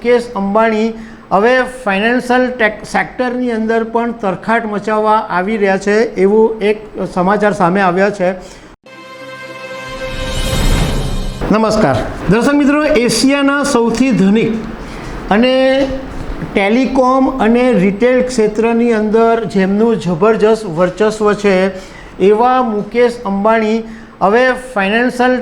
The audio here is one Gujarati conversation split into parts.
મુકેશ અંબાણી હવે ફાઇનાન્શિયલ સેક્ટરની અંદર પણ તરખાટ મચાવવા આવી રહ્યા છે એવું એક સમાચાર સામે આવ્યા છે। નમસ્કાર દર્શક મિત્રો, એશિયાના સૌથી ધનિક અને ટેલિકોમ અને રિટેલ ક્ષેત્રની અંદર જેમનું જબરજસ્ત વર્ચસ્વ છે એવા મુકેશ અંબાણી હવે ફાઇનાન્શિયલ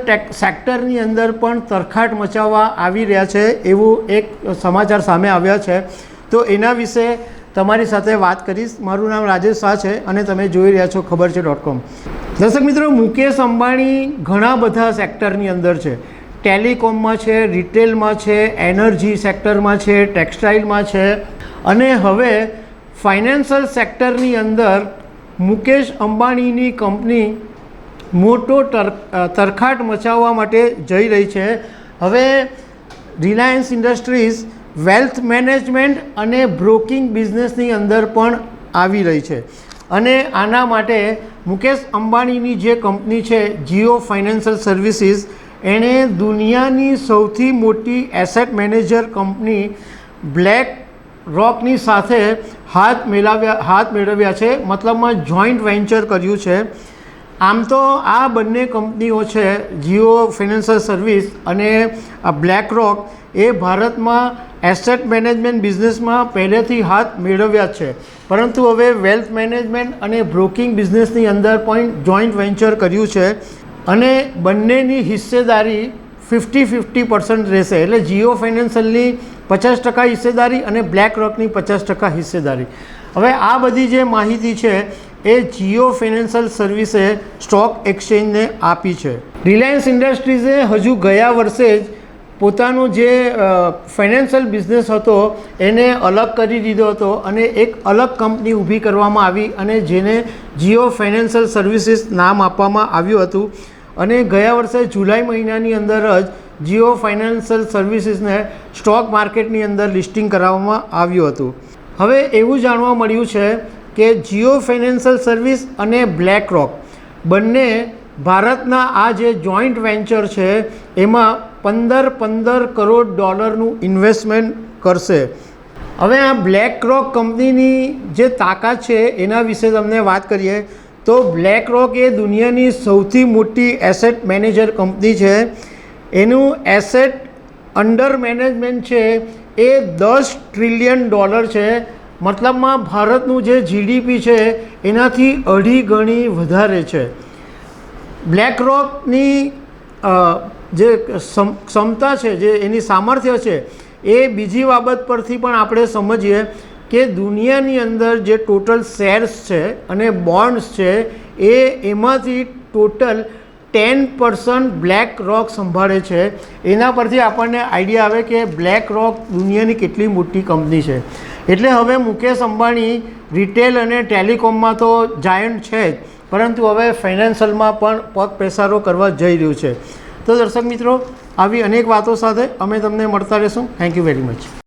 સેક્ટરની અંદર પણ તરખાટ મચાવવા આવી રહ્યા છે એવું એક સમાચાર સામે આવ્યા છે। તો એના વિશે તમારી સાથે વાત કરીશ। મારું નામ રાજેશ શાહ છે અને તમે જોઈ રહ્યા છો ખબર છે.com। દર્શક મિત્રો, મુકેશ અંબાણી ઘણા બધા સેક્ટરની અંદર છે। ટેલિકોમમાં છે, રિટેલમાં છે, એનર્જી સેક્ટરમાં છે, ટેક્સટાઇલમાં છે અને હવે ફાઇનાન્શિયલ સેક્ટરની અંદર મુકેશ અંબાણીની કંપની મોટો તરખાટ મચાવવા માટે જઈ રહી છે। હવે રિલાયન્સ ઇન્ડસ્ટ્રીઝ વેલ્થ મેનેજમેન્ટ અને બ્રોકિંગ બિઝનેસની અંદર પણ આવી રહી છે અને આના માટે મુકેશ અંબાણીની જે કંપની છે જીઓ ફાઇનાન્શિયલ સર્વિસીસ, એણે દુનિયાની સૌથી મોટી એસેટ મેનેજર કંપની બ્લેક રોકની સાથે હાથ મેળવ્યા છે, મતલબમાં જોઈન્ટ વેન્ચર કર્યું છે। આમ તો આ બંને કંપનીઓ છે, જીઓ ફાઇનાન્શિયલ સર્વિસ અને બ્લેક રોક, એ ભારતમાં એસેટ મેનેજમેન્ટ બિઝનેસમાં પહેલેથી હાથ મેળવ્યા છે, પરંતુ હવે વેલ્થ મેનેજમેન્ટ અને બ્રોકિંગ બિઝનેસની અંદર પણ જોઈન્ટ વેન્ચર કર્યું છે અને બંનેની હિસ્સેદારી 50-50% રહેશે। એટલે જીઓ ફાઇનાન્શિયલની 50% હિસ્સેદારી અને બ્લેક રોકની 50% હિસ્સેદારી। હવે આ બધી જે માહિતી છે એ જીઓ ફાઇનાન્શિયલ સર્વિસે સ્ટોક એક્સચેન્જને આપી છે। રિલાયન્સ ઇન્ડસ્ટ્રીઝે હજુ ગયા વર્ષે જ પોતાનો જે ફાઇનાન્શિયલ બિઝનેસ હતો એને અલગ કરી દીધો હતો અને એક અલગ કંપની ઊભી કરવામાં આવી અને જેને જીઓ ફાઇનાન્શિયલ સર્વિસીસ નામ આપવામાં આવ્યું હતું અને ગયા વર્ષે જુલાઈ મહિનાની અંદર જ જીઓ ફાઇનાન્શિયલ સર્વિસીસને સ્ટોક માર્કેટની અંદર લિસ્ટિંગ કરાવવામાં આવ્યું હતું। હવે એવું જાણવા મળ્યું છે કે જીઓ ફાઇનાન્શિયલ સર્વિસ અને બ્લેક રોક બંને ભારતના આ જે જોઈન્ટ વેન્ચર છે એમાં 15 કરોડ ડોલરનું ઇન્વેસ્ટમેન્ટ કરશે। હવે આ બ્લેક રોક કંપનીની જે તાકાત છે એના વિશે તમને વાત કરીએ તો બ્લેક રોક એ દુનિયાની સૌથી મોટી એસેટ મેનેજર કંપની છે। એનું એસેટ અંડર મેનેજમેન્ટ છે એ $10 ટ્રિલિયન છે, મતલબમાં ભારતનું જે જીડીપી છે એનાથી 2.5 ગણી વધારે છે। બ્લેક રોકની જે ક્ષમતા છે, જે એની સામર્થ્ય છે, એ બીજી બાબત પરથી પણ આપણે સમજીએ કે દુનિયાની અંદર જે ટોટલ શેર્સ છે અને બોન્ડ્સ છે એમાંથી ટોટલ 10% બ્લેક રોક સંભાળે છે। એના પરથી આપણને આઈડિયા આવે કે બ્લેક રોક દુનિયાની કેટલી મોટી કંપની છે। એટલે હવે મુકેશ અંબાણી રિટેલ અને ટેલિકોમમાં તો જાયન્ટ છે જ, પરંતુ હવે ફાઇનાન્શિયલમાં પણ પગ પેસારો કરવા જઈ રહ્યું છે। તો દર્શક મિત્રો, આવી અનેક વાતો સાથે અમે તમને મળતા રહીશું। Thank you very much.